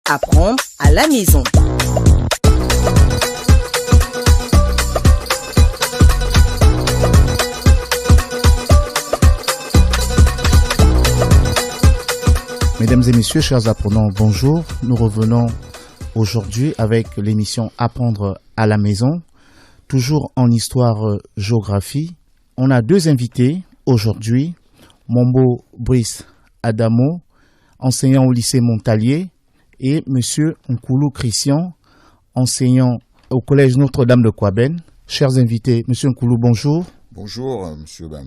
Apprendre à la maison. Mesdames et messieurs, chers apprenants, bonjour. Nous revenons aujourd'hui avec l'émission Apprendre à la maison, toujours en histoire-géographie. On a deux invités aujourd'hui, Mombo Brice Adamo, enseignant au lycée Montalier, et Monsieur Nkoulou Christian, enseignant au collège Notre-Dame de Kouaben. Chers invités, Monsieur Nkoulou, bonjour. Bonjour, Monsieur Bam.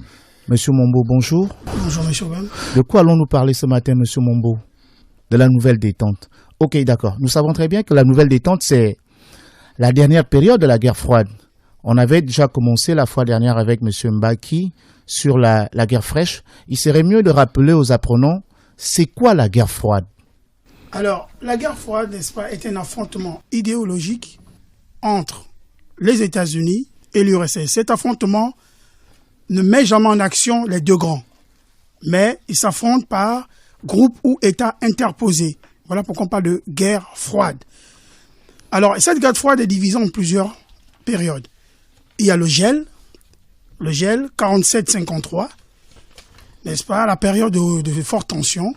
Monsieur Mombo, bonjour. Bonjour, Monsieur Bam. De quoi allons-nous parler ce matin, Monsieur Mombo? De la nouvelle détente. Ok, d'accord. Nous savons très bien que la nouvelle détente, c'est la dernière période de la guerre froide. On avait déjà commencé la fois dernière avec Monsieur Mbaki sur la guerre fraîche. Il serait mieux de rappeler aux apprenants, c'est quoi la guerre froide? Alors, la guerre froide, n'est-ce pas, est un affrontement idéologique entre les États-Unis et l'URSS. Cet affrontement ne met jamais en action les deux grands, mais ils s'affrontent par groupes ou États interposés. Voilà pourquoi on parle de guerre froide. Alors, cette guerre froide est divisée en plusieurs périodes. Il y a le gel 47-53, n'est-ce pas, la période de forte tension,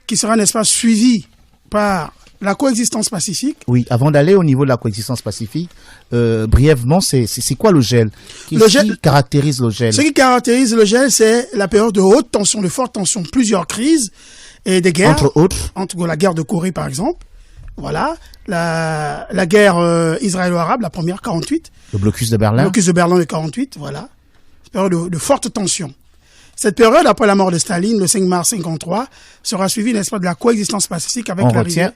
qui sera, n'est-ce pas, suivie par la coexistence pacifique. Oui, avant d'aller au niveau de la coexistence pacifique, brièvement, c'est quoi le gel? Qui caractérise le gel? Ce qui caractérise le gel, c'est la période de haute tension, de forte tension, plusieurs crises et des guerres. Entre autres? Entre la guerre de Corée, par exemple. Voilà. La guerre israélo-arabe, la première, 48. Le blocus de Berlin. Le blocus de Berlin de 48, voilà. C'est une période de forte tension. Cette période, après la mort de Staline, le 5 mars 53, sera suivie, n'est-ce pas, de la coexistence pacifique avec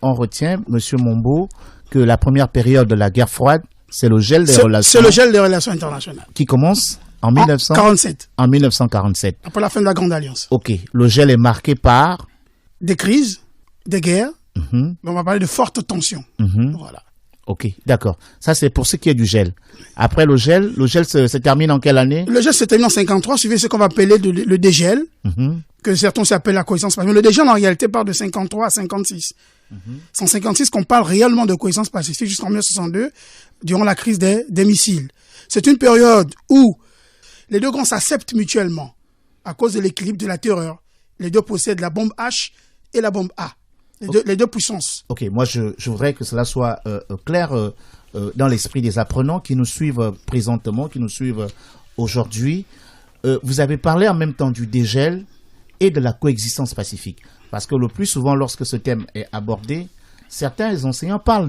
on retient, Monsieur Mombo, que la première période de la guerre froide, c'est le gel des relations. C'est le gel des relations internationales. Qui commence en 1947. En 1947. Après la fin de la Grande Alliance. Ok. Le gel est marqué par des crises, des guerres. On va parler de fortes tensions. Voilà. Ok, d'accord. Ça, c'est pour ce qui est du gel. Après le gel se termine en quelle année? Le gel se termine en 53, suivi ce qu'on va appeler le dégel, que certains s'appellent la coexistence pacifique. Le dégel, en réalité, part de 53 à 56. C'est en 56 qu'on parle réellement de coexistence pacifique jusqu'en 1962, durant la crise des missiles. C'est une période où les deux grands s'acceptent mutuellement à cause de l'équilibre de la terreur. Les deux possèdent la bombe H et la bombe A. Les deux puissances. Ok, moi je voudrais que cela soit clair dans l'esprit des apprenants qui nous suivent présentement, qui nous suivent aujourd'hui. Vous avez parlé en même temps du dégel et de la coexistence pacifique. Parce que le plus souvent, lorsque ce thème est abordé, certains enseignants parlent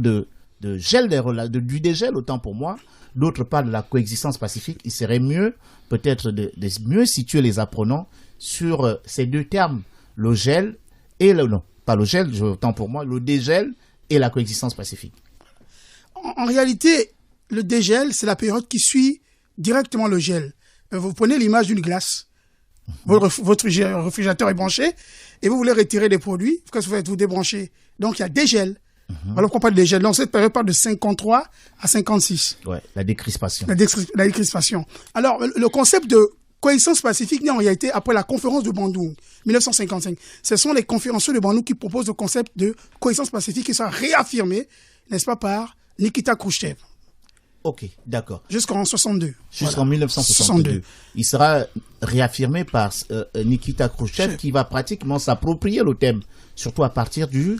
du dégel, autant pour moi. D'autres parlent de la coexistence pacifique. Il serait mieux, peut-être, de mieux situer les apprenants sur ces deux termes, le gel et le... Non, pas le gel, autant pour moi, le dégel et la coexistence pacifique. En réalité, le dégel, c'est la période qui suit directement le gel. Vous prenez l'image d'une glace. Votre réfrigérateur est branché et vous voulez retirer des produits. Qu'est-ce que vous faites? Vous débranchez. Donc, il y a dégel. Alors qu'on parle de dégel. Donc, cette période part de 53 à 56. Ouais, la décrispation. La décrispation. Alors, le concept de coexistence pacifique naît en réalité après la conférence de Bandung, 1955. Ce sont les conférenciers de Bandung qui proposent le concept de coexistence pacifique qui sera réaffirmé, n'est-ce pas, par Nikita Khrouchtchev. Ok, d'accord. Jusqu'en 62. Jusqu'en 1962. Il sera réaffirmé par Nikita Khrouchtchev qui va pratiquement s'approprier le thème, surtout à partir du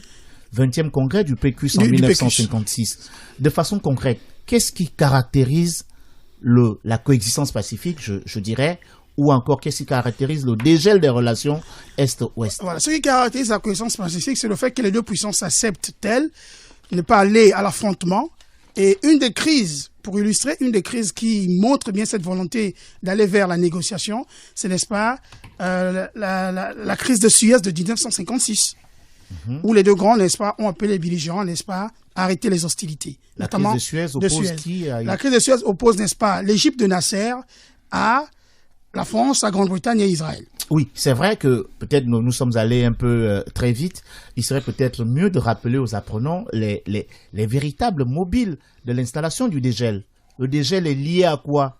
20e congrès du PQS en 1956. De façon concrète, qu'est-ce qui caractérise la coexistence pacifique, je dirais, ou encore qu'est-ce qui caractérise le dégel des relations Est-Ouest? Voilà, ce qui caractérise la coexistence pacifique, c'est le fait que les deux puissances s'acceptent-elles, ne pas aller à l'affrontement. Et une des crises, pour illustrer, une des crises qui montre bien cette volonté d'aller vers la négociation, c'est, n'est-ce pas, la crise de Suez de 1956. Où les deux grands, n'est-ce pas, ont appelé les belligérants, n'est-ce pas, à arrêter les hostilités. La crise de Suez oppose qui à... La crise de Suez oppose, n'est-ce pas, l'Égypte de Nasser à la France, la Grande-Bretagne et Israël. Oui, c'est vrai que peut-être nous sommes allés un peu très vite. Il serait peut-être mieux de rappeler aux apprenants les véritables mobiles de l'installation du dégel. Le dégel est lié à quoi,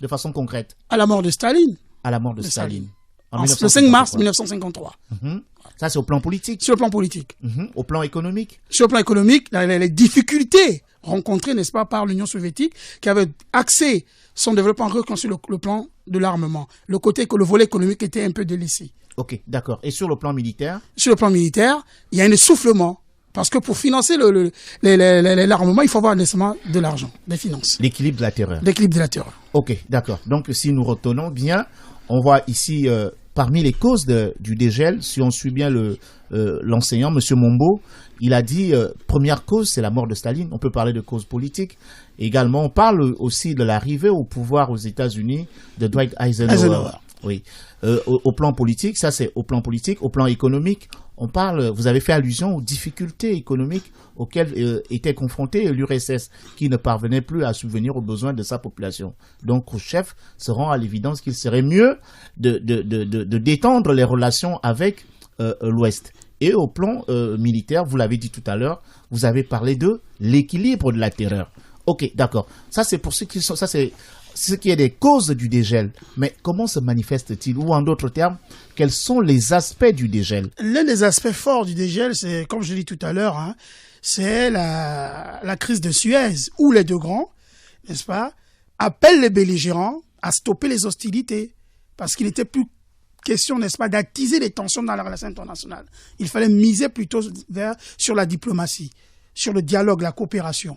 de façon concrète? À la mort de Staline. À la mort de Staline. le 5 mars 1953. Ça, c'est au plan politique. Sur le plan politique. Au plan économique. Sur le plan économique, les difficultés rencontrées, n'est-ce pas, par l'Union soviétique, qui avait axé son développement sur le plan de l'armement. Le volet économique était un peu délaissé. Ok, d'accord. Et sur le plan militaire? Sur le plan militaire, il y a un essoufflement. Parce que pour financer l'armement, il faut avoir nécessairement de l'argent, des finances. L'équilibre de la terreur. L'équilibre de la terreur. Ok, d'accord. Donc, si nous retenons bien, on voit ici, parmi les causes du dégel, si on suit bien l'enseignant, M. Mombo, il a dit, première cause, c'est la mort de Staline. On peut parler de cause politique. Également, on parle aussi de l'arrivée au pouvoir aux États-Unis de Dwight Eisenhower. Oui. Au plan politique, ça c'est au plan politique. Au plan économique, on parle, vous avez fait allusion aux difficultés économiques auxquelles était confrontée l'URSS, qui ne parvenait plus à subvenir aux besoins de sa population. Donc Khrouchtchev se rend à l'évidence qu'il serait mieux de détendre les relations avec l'Ouest. Et au plan militaire, vous l'avez dit tout à l'heure, vous avez parlé de l'équilibre de la terreur. Ok, d'accord. Ça c'est pour ceux qui sont, ça c'est ce qui est des causes du dégel. Mais comment se manifeste-t-il? Ou en d'autres termes, quels sont les aspects du dégel? L'un des aspects forts du dégel, c'est, comme je l'ai dit tout à l'heure, c'est la crise de Suez, où les deux grands, n'est-ce pas, appellent les belligérants à stopper les hostilités. Parce qu'il n'était plus question, n'est-ce pas, d'attiser les tensions dans la relation internationale. Il fallait miser plutôt sur la diplomatie, sur le dialogue, la coopération.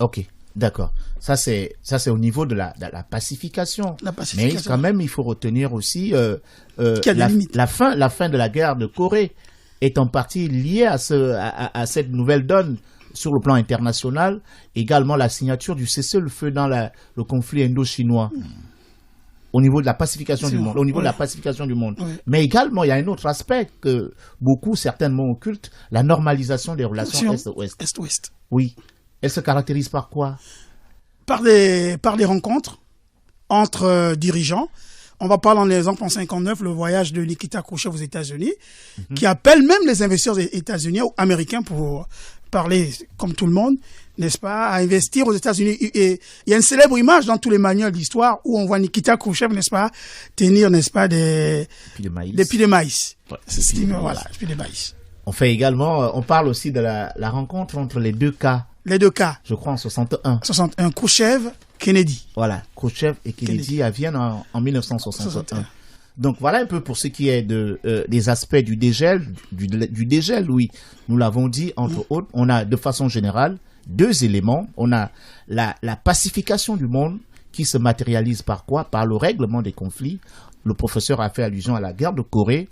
Ok. D'accord. Ça c'est au niveau de la pacification. La pacification. Mais quand même, il faut retenir aussi la fin de la guerre de Corée est en partie liée à cette nouvelle donne sur le plan international. Également la signature du cessez-le-feu dans le conflit indo-chinois. Au niveau de la pacification du monde. Au niveau de la pacification du monde. Oui. Mais également, il y a un autre aspect que beaucoup certainement occultent, la normalisation des relations Est-Ouest. Est-Ouest. Oui. Elle se caractérise par quoi? Par des rencontres entre dirigeants. On va parler en exemple en 59, le voyage de Nikita Khrouchtchev aux États-Unis, qui appelle même les investisseurs états-uniens ou américains pour parler comme tout le monde, n'est-ce pas, à investir aux États-Unis. Et il y a une célèbre image dans tous les manuels d'histoire où on voit Nikita Khrouchtchev, n'est-ce pas, tenir, n'est-ce pas, des pieds de maïs. Ouais, voilà, des pieds de maïs. On fait également, on parle aussi de la rencontre entre les deux cas. Les deux cas. Je crois en 61. 61, Khrouchtchev, Kennedy. Voilà, Khrouchtchev et Kennedy à Vienne en 1961. Donc voilà un peu pour ce qui est des aspects du dégel, du dégel, oui. Nous l'avons dit, entre autres, on a de façon générale deux éléments. On a la pacification du monde qui se matérialise par quoi? Par le règlement des conflits. Le professeur a fait allusion à la guerre de Corée,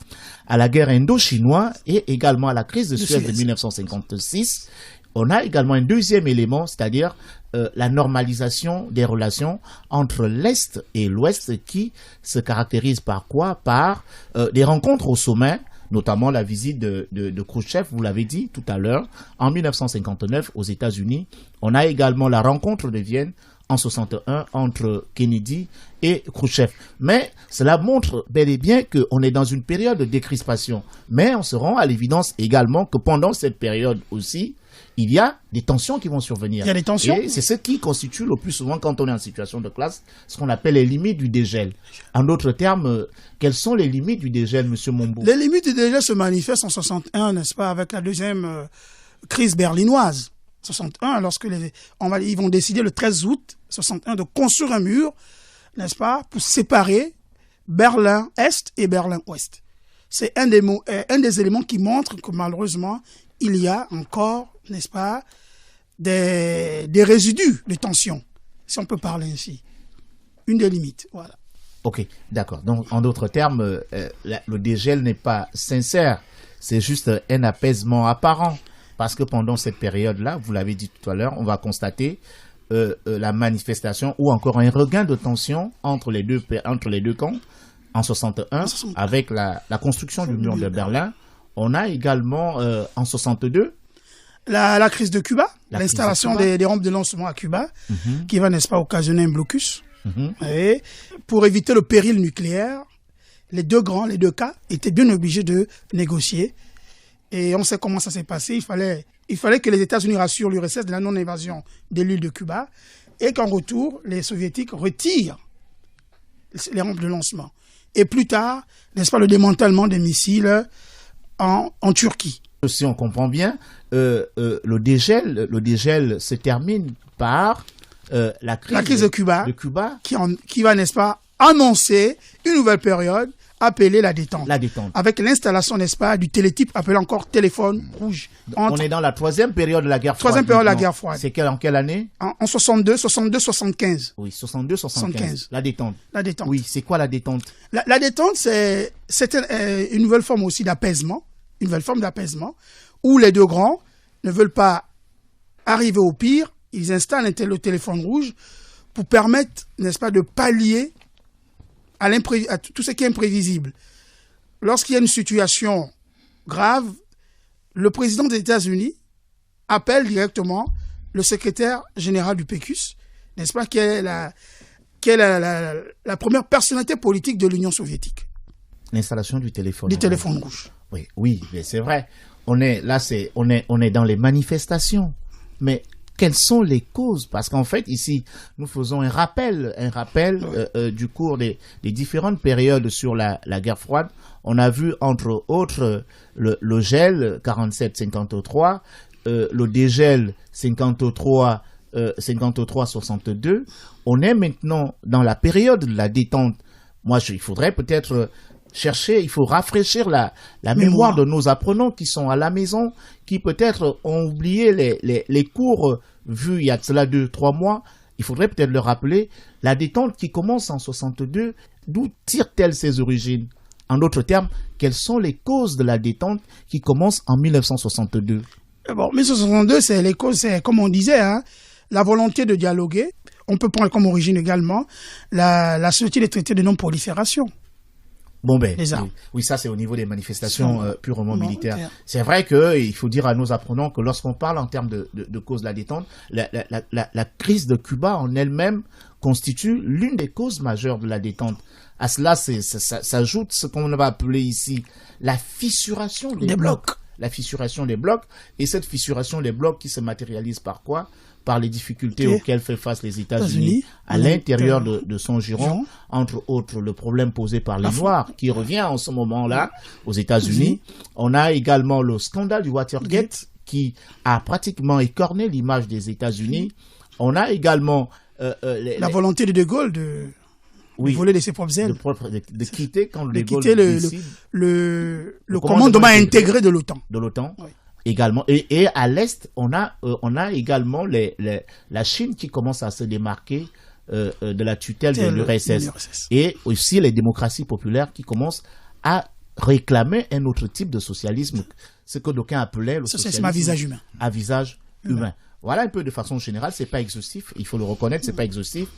à la guerre indo-chinoise et également à la crise de Suez de 1956. On a également un deuxième élément, c'est-à-dire la normalisation des relations entre l'Est et l'Ouest qui se caractérise par quoi? Par des rencontres au sommet, notamment la visite de Khrouchtchev, vous l'avez dit tout à l'heure, en 1959 aux États-Unis. On a également la rencontre de Vienne en 61 entre Kennedy et Khrouchtchev. Mais cela montre bel et bien qu'on est dans une période de décrispation. Mais on se rend à l'évidence également que pendant cette période aussi, il y a des tensions qui vont survenir. Il y a des tensions. Et c'est ce qui constitue le plus souvent, quand on est en situation de classe, ce qu'on appelle les limites du dégel. En d'autres termes, quelles sont les limites du dégel, M. Mombo? Les limites du dégel se manifestent en 61, n'est-ce pas, avec la deuxième crise berlinoise. 61, lorsque ils vont décider le 13 août 61 de construire un mur, n'est-ce pas, pour séparer Berlin-Est et Berlin-Ouest. C'est un des éléments qui montrent que malheureusement, il y a encore, n'est-ce pas, des résidus de tension, si on peut parler ainsi. Une des limites, voilà. Ok, d'accord. Donc, en d'autres termes, le dégel n'est pas sincère, c'est juste un apaisement apparent. Parce que pendant cette période-là, vous l'avez dit tout à l'heure, on va constater la manifestation ou encore un regain de tension entre les deux camps en 61 avec la construction du mur de Berlin. On a également en 62 la crise de Cuba, l'installation des rampes de lancement à Cuba, qui va, n'est-ce pas, occasionner un blocus. Et pour éviter le péril nucléaire, les deux cas étaient bien obligés de négocier. Et on sait comment ça s'est passé. Il fallait que les États-Unis rassurent l'URSS de la non-invasion de l'île de Cuba et qu'en retour, les Soviétiques retirent les rampes de lancement. et plus tard, n'est-ce pas, le démantèlement des missiles en Turquie. Si on comprend bien, le dégel se termine par la crise de Cuba, qui va, n'est-ce pas, annoncer une nouvelle période appelée la détente. La détente. Avec l'installation, n'est-ce pas, du télétype appelé encore téléphone rouge. On est dans la troisième période de la guerre froide. Troisième période de la guerre froide. C'est en quelle année? En 62, 75. Oui, 62, 75. La détente. La détente. Oui, c'est quoi la détente? La détente, c'est une nouvelle forme aussi d'apaisement. Une nouvelle forme d'apaisement où les deux grands ne veulent pas arriver au pire. Ils installent le téléphone rouge pour permettre, n'est-ce pas, de pallier à tout ce qui est imprévisible. Lorsqu'il y a une situation grave, le président des États-Unis appelle directement le secrétaire général du PECUS, n'est-ce pas, qui est la première personnalité politique de l'Union soviétique. L'installation du téléphone. Du téléphone rouge. Oui, mais c'est vrai. On est dans les manifestations. Mais quelles sont les causes? Parce qu'en fait, ici, nous faisons un rappel du cours des différentes périodes sur la guerre froide. On a vu, entre autres, le gel 47-53, le dégel 53-62. On est maintenant dans la période de la détente. Moi, il faudrait peut-être il faut rafraîchir la mémoire de nos apprenants qui sont à la maison, qui peut-être ont oublié les cours vus il y a de cela 2-3 mois. Il faudrait peut-être leur rappeler la détente qui commence en 62. D'où tire-t-elle ses origines? En d'autres termes, quelles sont les causes de la détente qui commence en 1962? Bon, 1962, c'est les causes, c'est comme on disait, hein, la volonté de dialoguer. On peut prendre comme origine également la signature des traités de non-prolifération. Bon oui, ça c'est au niveau des manifestations purement militaires. C'est vrai qu'il faut dire à nos apprenants que lorsqu'on parle en termes de cause de la détente, la crise de Cuba en elle-même constitue l'une des causes majeures de la détente. À cela, ça s'ajoute ce qu'on va appeler ici la fissuration des blocs. La fissuration des blocs, et cette fissuration des blocs qui se matérialise par quoi? Par les difficultés auxquelles fait face les États-Unis à l'intérieur de son giron, entre autres le problème posé par les Noirs, qui revient en ce moment-là aux États-Unis. On a également le scandale du Watergate, qui a pratiquement écorné l'image des États-Unis. On a également la volonté de Gaulle de voler de ses propres ailes. De quitter quand De Gaulle le commandement intégré de l'OTAN. De l'OTAN. Oui. Également, et à l'Est, on a également la Chine qui commence à se démarquer de la tutelle de l'URSS. Et aussi les démocraties populaires qui commencent à réclamer un autre type de socialisme, ce que d'aucuns appelaient le socialisme à visage humain. À visage humain. Voilà un peu de façon générale, c'est pas exhaustif, il faut le reconnaître, c'est pas exhaustif.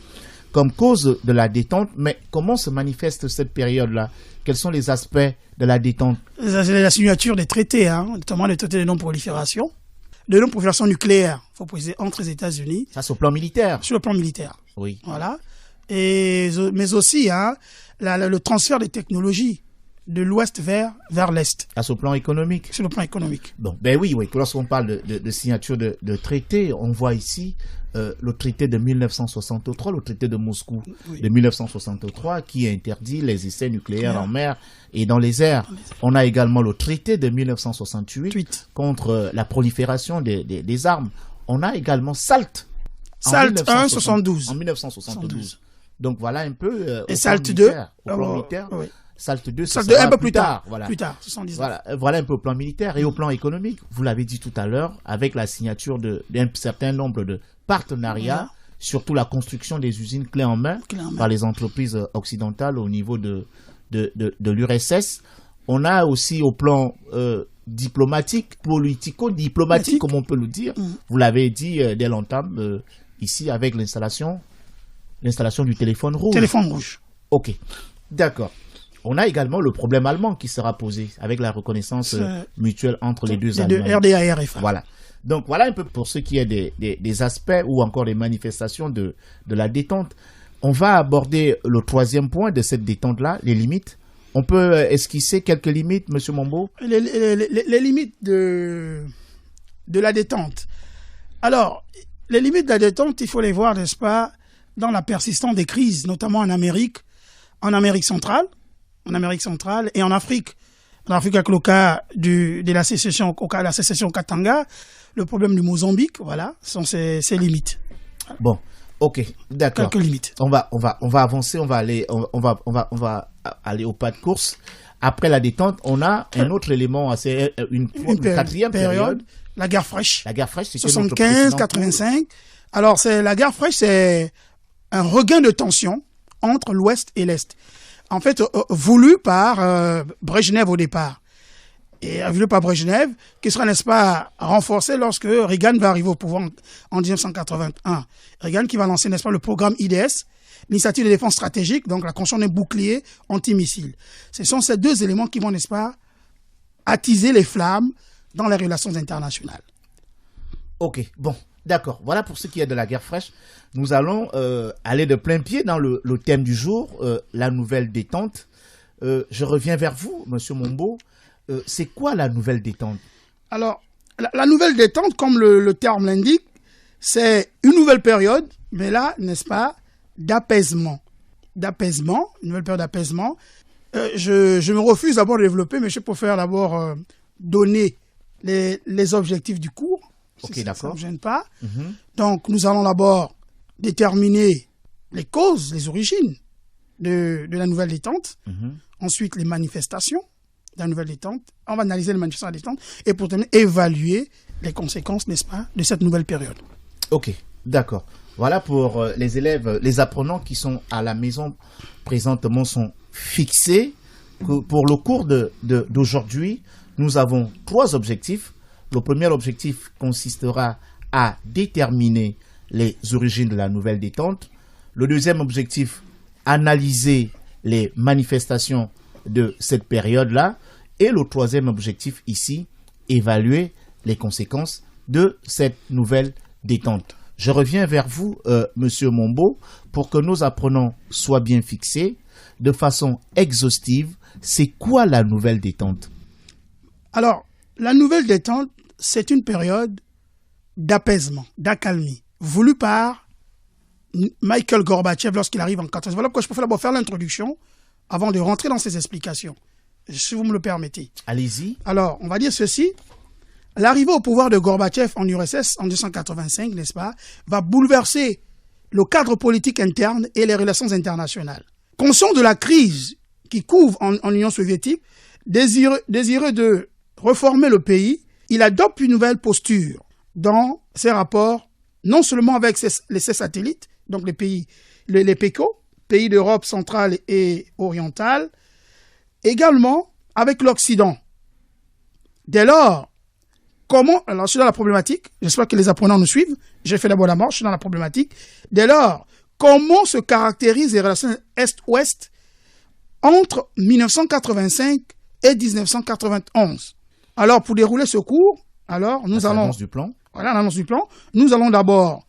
Comme cause de la détente, mais comment se manifeste cette période-là? Quels sont les aspects de la détente? C'est la signature des traités, notamment les traités de non-prolifération nucléaire, il faut préciser, entre les États-Unis. Ça, c'est au plan militaire. Sur le plan militaire. Oui. Voilà. Mais aussi, le transfert des technologies de l'Ouest vers l'Est. À ce plan économique. Sur le plan économique. Bon, oui. Lorsqu'on parle de signature de traités, on voit ici le traité de 1963, le traité de Moscou de 1963, qui interdit les essais nucléaires en mer et dans les airs. On a également le traité de 1968 contre la prolifération des armes. On a également SALT. SALT 1, 72. En 1972. Donc voilà un peu. Et SALT 2. Au plan militaire. Oui. SALT 2, un peu plus tard. Voilà. Plus tard, 79. Voilà un peu au plan militaire et au plan économique. Vous l'avez dit tout à l'heure, avec la signature d'un certain nombre de partenariats, surtout la construction des usines clés en main par les entreprises occidentales au niveau de l'URSS. On a aussi au plan diplomatique, politico-diplomatique, comme on peut le dire. Vous l'avez dit dès longtemps, ici avec l'installation du téléphone rouge. Téléphone rouge. Ok, d'accord. On a également le problème allemand qui sera posé avec la reconnaissance mutuelle entre les deux Allemands. Les deux RDA et RFA. Voilà. Donc voilà un peu pour ce qui est des aspects ou encore des manifestations de la détente. On va aborder le troisième point de cette détente-là, les limites. On peut esquisser quelques limites, M. Mombo? Les limites de la détente. Alors, les limites de la détente, il faut les voir, n'est-ce pas, dans la persistance des crises, notamment en Amérique centrale, en Amérique centrale et en Afrique. En Afrique, avec le cas de la sécession, au cas de la sécession Katanga, le problème du Mozambique, voilà, sont ses limites. Bon, ok, d'accord. Quelques limites. On va avancer, on va aller au pas de course. Après la détente, on a un autre élément, c'est une quatrième période. La guerre fraîche. La guerre fraîche, c'est 75, 85. Alors, la guerre fraîche, c'est un regain de tension entre l'Ouest et l'Est. En fait, voulu par Brejnev au départ. Et voulu par Brejnev, qui sera, n'est-ce pas, renforcé lorsque Reagan va arriver au pouvoir en 1981. Reagan qui va lancer, n'est-ce pas, le programme IDS, l'initiative de défense stratégique, donc la construction d'un bouclier antimissile. Ce sont ces deux éléments qui vont, n'est-ce pas, attiser les flammes dans les relations internationales. Ok, bon, d'accord. Voilà pour ce qui est de la guerre fraîche. Nous allons aller de plein pied dans le thème du jour, la nouvelle détente. Je reviens vers vous, Monsieur Mombo. C'est quoi la nouvelle détente? Alors, la nouvelle détente, comme le terme l'indique, c'est une nouvelle période, mais là, n'est-ce pas, d'apaisement. D'apaisement, une nouvelle période d'apaisement. Je me refuse d'abord de développer, mais je préfère d'abord donner les objectifs du cours. Ok, d'accord. Ça ne me gêne pas. Mm-hmm. Donc, nous allons d'abord déterminer les causes, les origines de la nouvelle détente. Mm-hmm. Ensuite, les manifestations de la nouvelle détente. On va analyser les manifestations de la détente et pour terminer, évaluer les conséquences, n'est-ce pas, de cette nouvelle période. Ok, d'accord. Voilà pour les élèves, les apprenants qui sont à la maison présentement sont fixés. Pour le cours d'aujourd'hui, nous avons 3 objectifs. Le premier objectif consistera à déterminer les origines de la nouvelle détente. Le deuxième objectif, analyser les manifestations de cette période-là. Et le troisième objectif ici, évaluer les conséquences de cette nouvelle détente. Je reviens vers vous, Monsieur Mombo, pour que nos apprenants soient bien fixés de façon exhaustive. C'est quoi la nouvelle détente? Alors, la nouvelle détente, c'est une période d'apaisement, d'accalmie, voulue par Mikhail Gorbatchev lorsqu'il arrive en 1980. Voilà pourquoi je préfère d'abord faire l'introduction avant de rentrer dans ces explications, si vous me le permettez. Allez-y. Alors, on va dire ceci. L'arrivée au pouvoir de Gorbatchev en URSS en 1985, n'est-ce pas, va bouleverser le cadre politique interne et les relations internationales. Conscient de la crise qui couvre en Union soviétique, désireux de reformer le pays, il adopte une nouvelle posture dans ses rapports, non seulement avec ses satellites, donc les pays, les PECO, pays d'Europe centrale et orientale, également avec l'Occident. Dès lors, alors je suis dans la problématique, j'espère que les apprenants nous suivent, j'ai fait d'abord la marche, je suis dans la problématique. Dès lors, comment se caractérisent les relations Est-Ouest entre 1985 et 1991? Alors, pour dérouler ce cours, alors nous allons... L'annonce du plan. Voilà, l'annonce du plan. Nous allons d'abord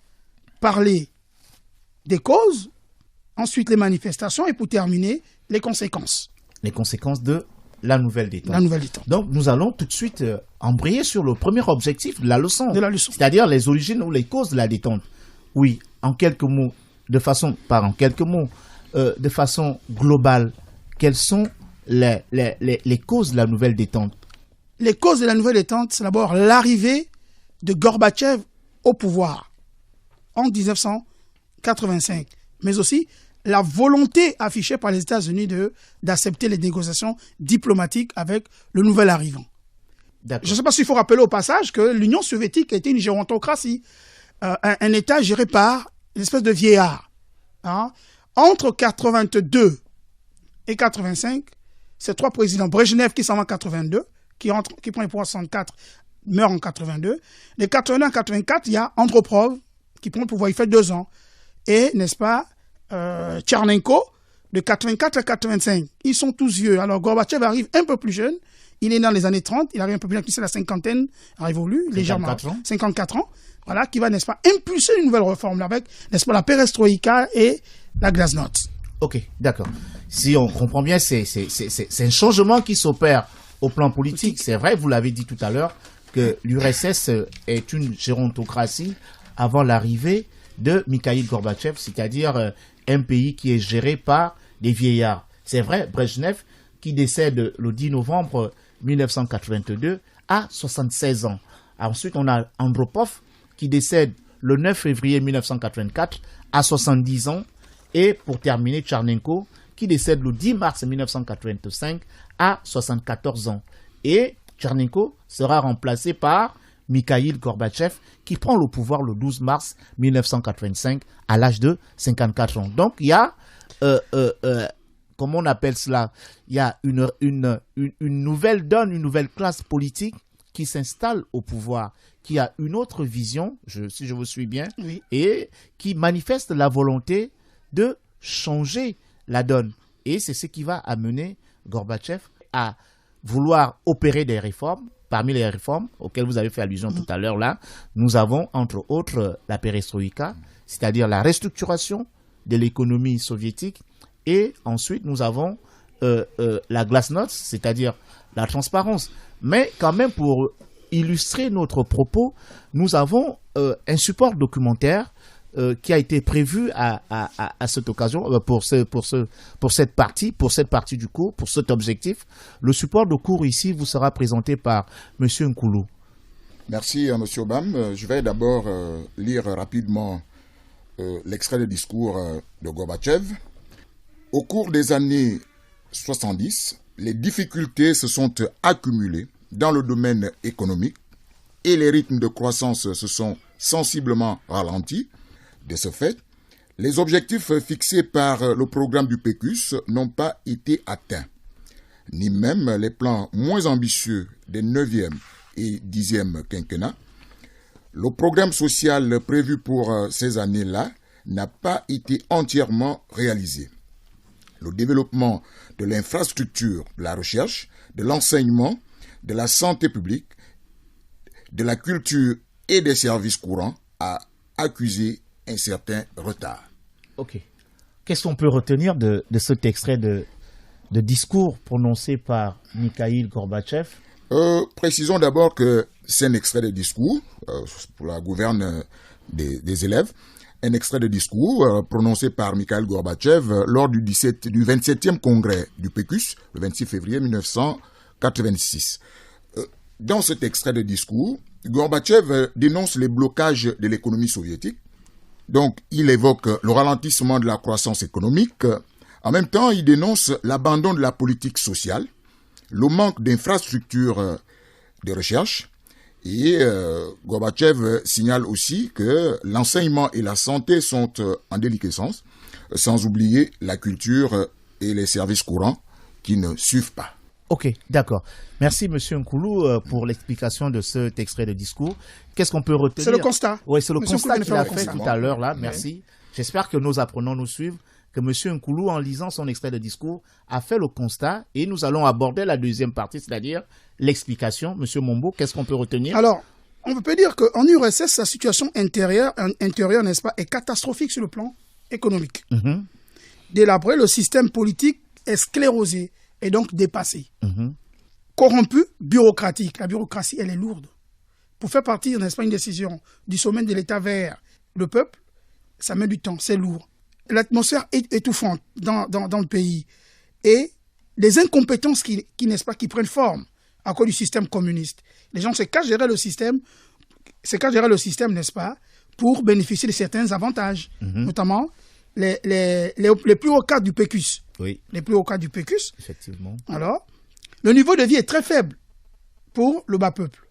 parler des causes, ensuite les manifestations et pour terminer, les conséquences. Les conséquences de la nouvelle détente. La nouvelle détente. Donc, nous allons tout de suite embrayer sur le premier objectif de la leçon. De la leçon. C'est-à-dire les origines ou les causes de la détente. Oui, en quelques mots, de façon globale, quelles sont les causes de la nouvelle détente? Les causes de la nouvelle détente, c'est d'abord l'arrivée de Gorbatchev au pouvoir en 1985, mais aussi la volonté affichée par les États-Unis d'accepter les négociations diplomatiques avec le nouvel arrivant. Je ne sais pas s'il faut rappeler au passage que l'Union soviétique était une gérontocratie, un État géré par une espèce de vieillard. Hein. Entre 82 et 85, ces 3 présidents, Brejnev qui s'en va en 82, qui prend le pouvoir en 64, meurt en 82. De 81 à 84, il y a Andropov qui prend le pouvoir, il fait 2 ans. Et, n'est-ce pas, Tchernenko, de 84 à 85. Ils sont tous vieux. Alors, Gorbatchev arrive un peu plus jeune. Il est né dans les années 30. Il arrive un peu plus jeune, c'est la cinquantaine, révolue, légèrement. 54 ans. Voilà, qui va, n'est-ce pas, impulser une nouvelle réforme avec, n'est-ce pas, la perestroïka et la glasnost. Ok, d'accord. Si on comprend bien, c'est un changement qui s'opère au plan politique. C'est vrai, vous l'avez dit tout à l'heure, que l'URSS est une gérontocratie avant l'arrivée de Mikhail Gorbatchev, c'est-à-dire un pays qui est géré par des vieillards. C'est vrai, Brejnev qui décède le 10 novembre 1982 à 76 ans. Ensuite, on a Andropov qui décède le 9 février 1984 à 70 ans. Et pour terminer, Tchernenko qui décède le 10 mars 1985 à 74 ans. Et Tchernenko sera remplacé par Mikhaïl Gorbatchev qui prend le pouvoir le 12 mars 1985 à l'âge de 54 ans. Donc il y a, comment on appelle cela, il y a une nouvelle donne, une nouvelle classe politique qui s'installe au pouvoir, qui a une autre vision, si je vous suis bien, Oui. et qui manifeste la volonté de changer la donne. Et c'est ce qui va amener Gorbatchev à vouloir opérer des réformes. Parmi les réformes auxquelles vous avez fait allusion tout à l'heure, là, nous avons entre autres la perestroïka, c'est-à-dire la restructuration de l'économie soviétique. Et ensuite, nous avons la glasnost, c'est-à-dire la transparence. Mais quand même, pour illustrer notre propos, nous avons un support documentaire qui a été prévu à cette occasion, pour cette partie du cours, pour cet objectif. Le support de cours ici vous sera présenté par M. Nkoulou. Merci M. Obam. Je vais d'abord lire rapidement l'extrait de discours de Gorbatchev. Au cours des années 70, les difficultés se sont accumulées dans le domaine économique et les rythmes de croissance se sont sensiblement ralentis. De ce fait, les objectifs fixés par le programme du PECUS n'ont pas été atteints, ni même les plans moins ambitieux des 9e et 10e quinquennats. Le programme social prévu pour ces années-là n'a pas été entièrement réalisé. Le développement de l'infrastructure, de la recherche, de l'enseignement, de la santé publique, de la culture et des services courants a accusé un certain retard. Ok. Qu'est-ce qu'on peut retenir de cet extrait de discours prononcé par Mikhaïl Gorbatchev? Précisons d'abord que c'est un extrait de discours pour la gouverne des élèves. Un extrait de discours prononcé par Mikhaïl Gorbatchev lors du 27e congrès du PECUS, le 26 février 1986. Dans cet extrait de discours, Gorbatchev dénonce les blocages de l'économie soviétique. Donc, il évoque le ralentissement de la croissance économique. En même temps, il dénonce l'abandon de la politique sociale, le manque d'infrastructures de recherche. Et Gorbatchev signale aussi que l'enseignement et la santé sont en déliquescence, sans oublier la culture et les services courants qui ne suivent pas. Ok, d'accord. Merci, M. Nkoulou, pour l'explication de cet extrait de discours. Qu'est-ce qu'on peut retenir? C'est le constat. Oui, c'est le Monsieur constat Nkoulou qu'il a vient de fait faire tout le à l'heure, là. Merci. J'espère que nos apprenants nous suivent, que M. Nkoulou, en lisant son extrait de discours, a fait le constat et nous allons aborder la deuxième partie, c'est-à-dire l'explication. M. Mombo, qu'est-ce qu'on peut retenir? Alors, on peut dire qu'en URSS, la situation intérieure, n'est-ce pas, est catastrophique sur le plan économique. Délabré, le système politique est sclérosé et donc dépassé. Corrompu, bureaucratique. La bureaucratie, elle est lourde. Pour faire partir, n'est-ce pas, une décision du sommet de l'État vers le peuple, ça met du temps, c'est lourd. L'atmosphère est étouffante dans le pays. Et les incompétences qui prennent forme à cause du système communiste. Les gens se cachent derrière le système, n'est-ce pas, pour bénéficier de certains avantages, notamment les plus hauts cadres du PECUS. Oui. Les plus hauts cadres du PECUS. Effectivement. Alors, le niveau de vie est très faible pour le bas peuple.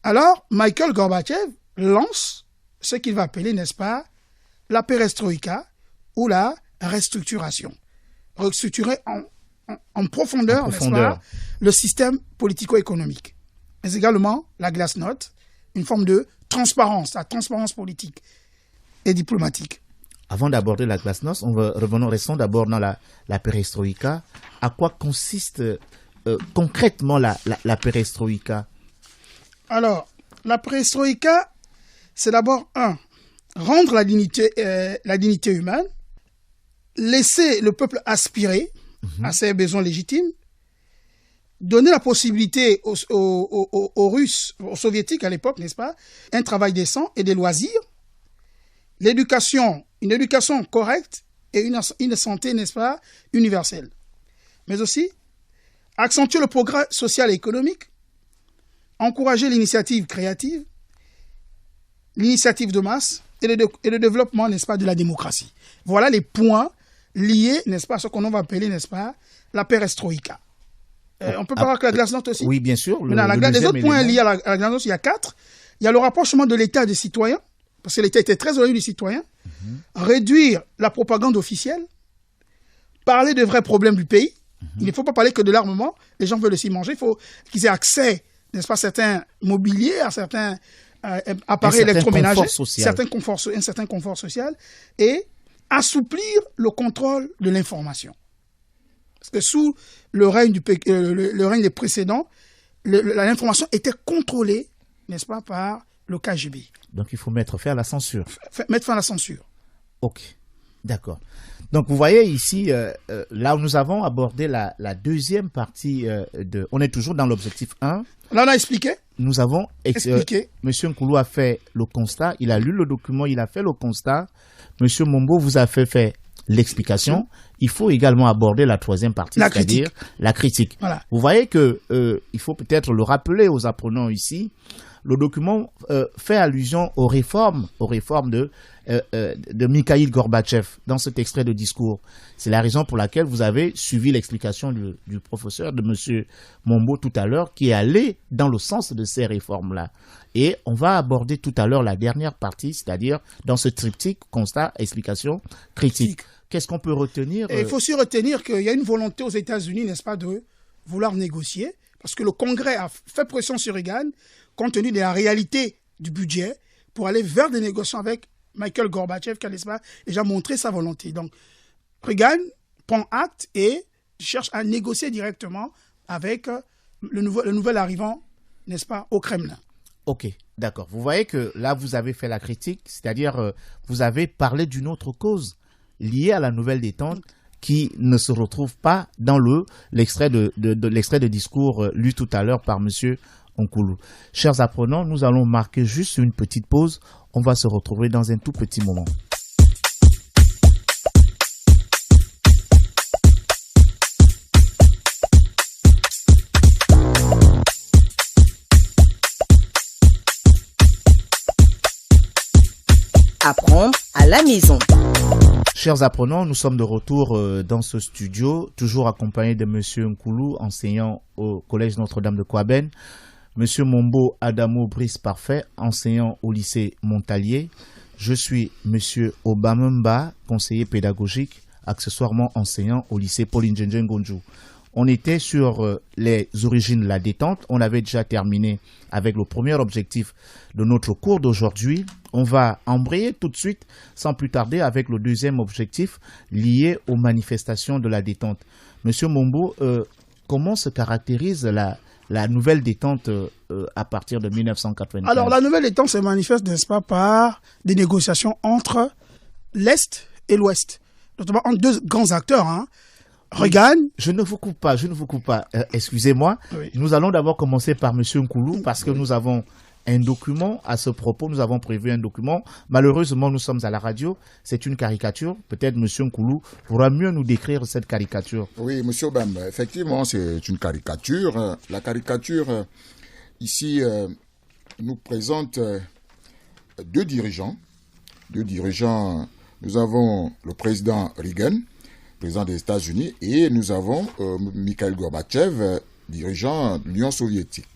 Alors, Mikhaïl Gorbatchev lance ce qu'il va appeler, n'est-ce pas, la perestroïka ou la restructuration. Restructurer en profondeur, n'est-ce pas, le système politico-économique. Mais également la glasnost, une forme de transparence, la transparence politique et diplomatique. Avant d'aborder la glasnost, restons d'abord dans la perestroïka. À quoi consiste concrètement la perestroïka? Alors, la perestroïka, c'est d'abord rendre la dignité humaine, laisser le peuple aspirer à ses besoins légitimes, donner la possibilité aux Russes, aux Soviétiques à l'époque, n'est-ce pas, un travail décent et des loisirs, une éducation correcte et une santé, n'est-ce pas, universelle. mais aussi accentuer le progrès social et économique, encourager l'initiative créative, l'initiative de masse et le développement, n'est-ce pas, de la démocratie. Voilà les points liés, n'est-ce pas, à ce qu'on va appeler, n'est-ce pas, la perestroïka. On peut parler avec la glasnost aussi. Oui, bien sûr. Les autres points liés à la glasnost, il y a 4. Il y a le rapprochement de l'État et des citoyens, parce que l'État était très éloigné du citoyen. Réduire la propagande officielle. Parler des vrais problèmes du pays. Il ne faut pas parler que de l'armement. Les gens veulent aussi manger. Il faut qu'ils aient accès, n'est-ce pas, à certains mobiliers, à certains appareils électroménagers, un certain confort social, et assouplir le contrôle de l'information. Parce que sous le règne des précédents, l'information était contrôlée, n'est-ce pas, par le KGB. Donc il faut mettre fin à la censure. Mettre fin à la censure. Ok, d'accord. Donc vous voyez ici, là où nous avons abordé la deuxième partie on est toujours dans l'objectif 1. Là on a expliqué. Nous avons expliqué. Monsieur Nkoulou a fait le constat, il a lu le document, il a fait le constat. Monsieur Mombo vous a fait l'explication. Il faut également aborder la troisième partie, c'est-à-dire la critique. Voilà. Vous voyez que il faut peut-être le rappeler aux apprenants ici. Le document fait allusion aux réformes de Mikhaïl Gorbatchev dans cet extrait de discours. C'est la raison pour laquelle vous avez suivi l'explication du professeur, de M. Mombo tout à l'heure, qui est allé dans le sens de ces réformes-là. Et on va aborder tout à l'heure la dernière partie, c'est-à-dire dans ce triptyque, constat, explication, critique. Qu'est-ce qu'on peut retenir Il faut aussi retenir qu'il y a une volonté aux États-Unis, n'est-ce pas, de vouloir négocier, parce que le Congrès a fait pression sur Reagan, compte tenu de la réalité du budget, pour aller vers des négociations avec Mikhaïl Gorbatchev, qui a, n'est-ce pas, déjà montré sa volonté. Donc, Reagan prend acte et cherche à négocier directement avec le nouvel arrivant, n'est-ce pas, au Kremlin. Ok, d'accord. Vous voyez que là, vous avez fait la critique, c'est-à-dire vous avez parlé d'une autre cause liée à la nouvelle détente qui ne se retrouve pas dans l'extrait de discours lu tout à l'heure par monsieur Nkoulou. Chers apprenants, nous allons marquer juste une petite pause. On va se retrouver dans un tout petit moment. Apprends à la maison. Chers apprenants, nous sommes de retour dans ce studio, toujours accompagnés de monsieur Nkoulou, enseignant au Collège Notre-Dame de Kouaben. Monsieur Mombo Adamo Brice Parfait, enseignant au lycée Montalier. Je suis monsieur Obamemba, conseiller pédagogique, accessoirement enseignant au lycée Pauline Njenjen Gonjou. On était sur les origines de la détente. On avait déjà terminé avec le premier objectif de notre cours d'aujourd'hui. On va embrayer tout de suite, sans plus tarder, avec le deuxième objectif lié aux manifestations de la détente. Monsieur Mombo, comment se caractérise la nouvelle détente à partir de 1995? Alors, la nouvelle détente se manifeste, n'est-ce pas, par des négociations entre l'Est et l'Ouest, notamment entre deux grands acteurs, hein. Reagan. Je ne vous coupe pas. Excusez-moi. Oui. Nous allons d'abord commencer par M. Nkoulou parce que nous avons un document à ce propos. Nous avons prévu un document. Malheureusement, nous sommes à la radio. C'est une caricature. Peut-être M. Nkoulou pourra mieux nous décrire cette caricature. Oui, M. Obam, effectivement, c'est une caricature. La caricature, ici, nous présente deux dirigeants. Nous avons le président Reagan, président des États-Unis, et nous avons Mikhaïl Gorbatchev, dirigeant de l'Union soviétique,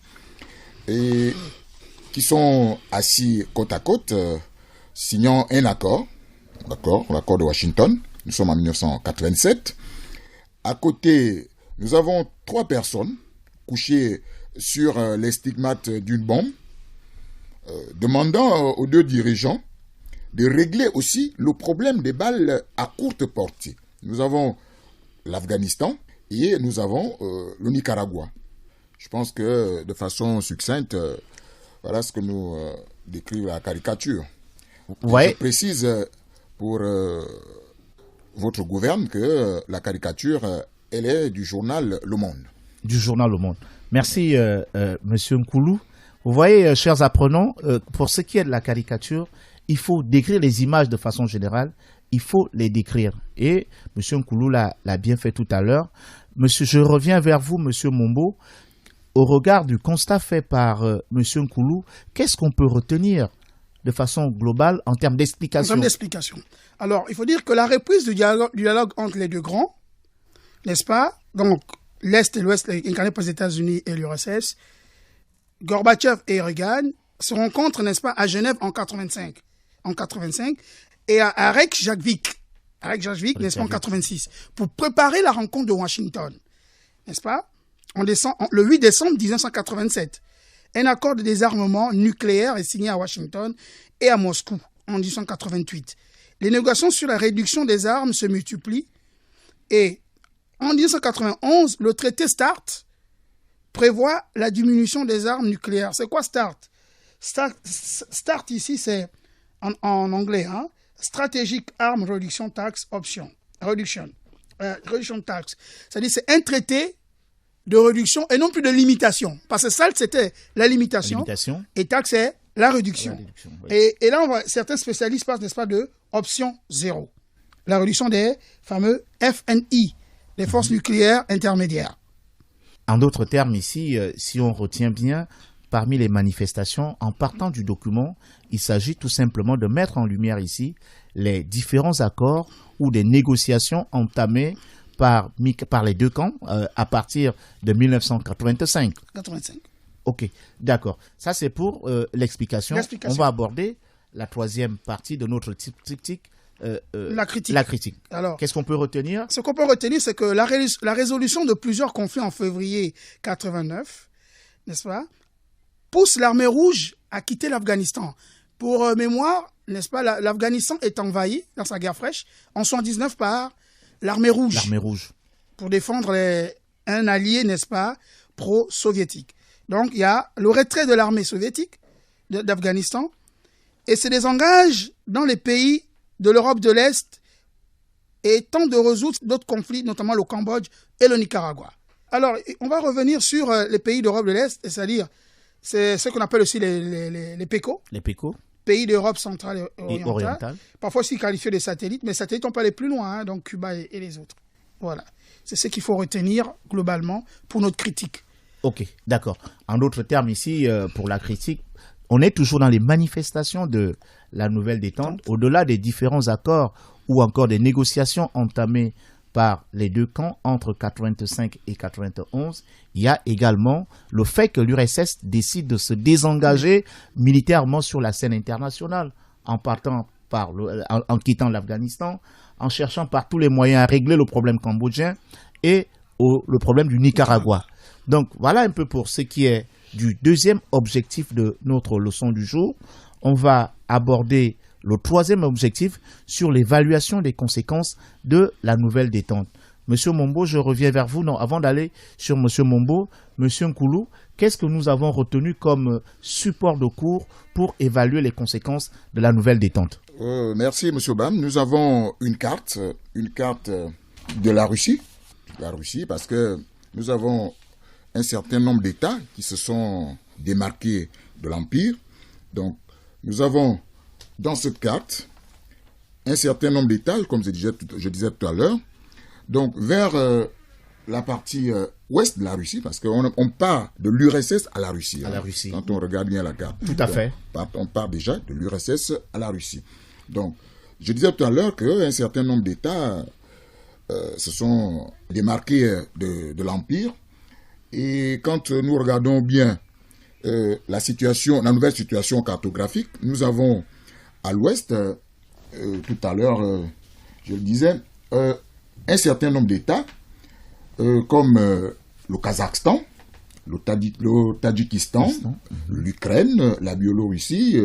et qui sont assis côte à côte, signant un accord, l'accord de Washington. Nous sommes en 1987. À côté, nous avons trois personnes couchées sur les stigmates d'une bombe, demandant aux deux dirigeants de régler aussi le problème des balles à courte portée. Nous avons l'Afghanistan et nous avons le Nicaragua. Je pense que de façon succincte, voilà ce que nous décrit la caricature. Ouais. Je précise pour votre gouverne que la caricature, elle est du journal Le Monde. Du journal Le Monde. Merci, Monsieur Nkoulou. Vous voyez, chers apprenants, pour ce qui est de la caricature, il faut décrire les images de façon générale. Il faut les décrire. Et M. Nkoulou l'a bien fait tout à l'heure. Monsieur, je reviens vers vous, Monsieur Mombo. Au regard du constat fait par Monsieur Nkoulou, qu'est-ce qu'on peut retenir de façon globale en termes d'explication? Alors, il faut dire que la reprise du dialogue entre les deux grands, n'est-ce pas? Donc, l'Est et l'Ouest, incarnés par les États-Unis et l'URSS, Gorbatchev et Reagan se rencontrent, n'est-ce pas, à Genève en 85. Et à Reykjavik, n'est-ce pas, en 86, pour préparer la rencontre de Washington, n'est-ce pas? Le 8 décembre 1987, un accord de désarmement nucléaire est signé à Washington et à Moscou en 1988. Les négociations sur la réduction des armes se multiplient et en 1991, le traité START prévoit la diminution des armes nucléaires. C'est quoi START? START ici, c'est en anglais, hein? Strategic Arm Reduction Tax Option. Reduction Tax. C'est-à-dire c'est un traité de réduction et non plus de limitation. Parce que SALT, c'était la limitation. Et taxe, c'est la réduction. Oui. Et là, certains spécialistes parlent, n'est-ce pas, de option 0. La réduction des fameux FNI, les forces nucléaires intermédiaires. En d'autres termes, ici, si on retient bien, parmi les manifestations, en partant du document, il s'agit tout simplement de mettre en lumière ici les différents accords ou des négociations entamées par les deux camps à partir de 1985. Ok, d'accord. Ça, c'est pour l'explication. On va aborder la troisième partie de notre triptyque. La critique. Alors, qu'est-ce qu'on peut retenir? Ce qu'on peut retenir, c'est que la résolution de plusieurs conflits en février 89, n'est-ce pas, pousse l'armée rouge à quitter l'Afghanistan. Pour mémoire, n'est-ce pas, l'Afghanistan est envahi dans sa guerre fraîche en 1979 par l'armée rouge. L'armée rouge. Pour défendre un allié, n'est-ce pas, pro-soviétique. Donc, il y a le retrait de l'armée soviétique d'Afghanistan et se désengage dans les pays de l'Europe de l'Est et tente de résoudre d'autres conflits, notamment le Cambodge et le Nicaragua. Alors, on va revenir sur les pays d'Europe de l'Est, c'est-à-dire c'est ce qu'on appelle aussi les PECO. Les PECO. Pays d'Europe centrale et orientale. Parfois aussi qualifiés de satellites, mais les satellites, on peut aller plus loin, hein, donc Cuba et les autres. Voilà. C'est ce qu'il faut retenir globalement pour notre critique. Ok, d'accord. En d'autres termes, ici, pour la critique, on est toujours dans les manifestations de la nouvelle détente, au-delà des différents accords ou encore des négociations entamées par les deux camps entre 85 et 91. Il y a également le fait que l'URSS décide de se désengager militairement sur la scène internationale en quittant l'Afghanistan, en cherchant par tous les moyens à régler le problème cambodgien et le problème du Nicaragua. Donc voilà un peu pour ce qui est du deuxième objectif de notre leçon du jour. On va aborder le troisième objectif sur l'évaluation des conséquences de la nouvelle détente. Monsieur Mombo, je reviens vers vous. Non, avant d'aller sur Monsieur Mombo, Monsieur Nkoulou, qu'est-ce que nous avons retenu comme support de cours pour évaluer les conséquences de la nouvelle détente? Merci, Monsieur Bam. Nous avons une carte de la Russie, parce que nous avons un certain nombre d'États qui se sont démarqués de l'Empire. Donc, nous avons dans cette carte un certain nombre d'États, comme je disais tout à l'heure. Donc, vers la partie ouest de la Russie, parce qu'on part de l'URSS à la Russie. Quand on regarde bien la carte. Tout à fait. On part déjà de l'URSS à la Russie. Donc, je disais tout à l'heure qu'un certain nombre d'États se sont démarqués de l'Empire. Et quand nous regardons bien la nouvelle situation cartographique, nous avons à l'ouest, tout à l'heure, je le disais, un certain nombre d'États, comme le Kazakhstan, le Tadjikistan, l'Ukraine, la Biélorussie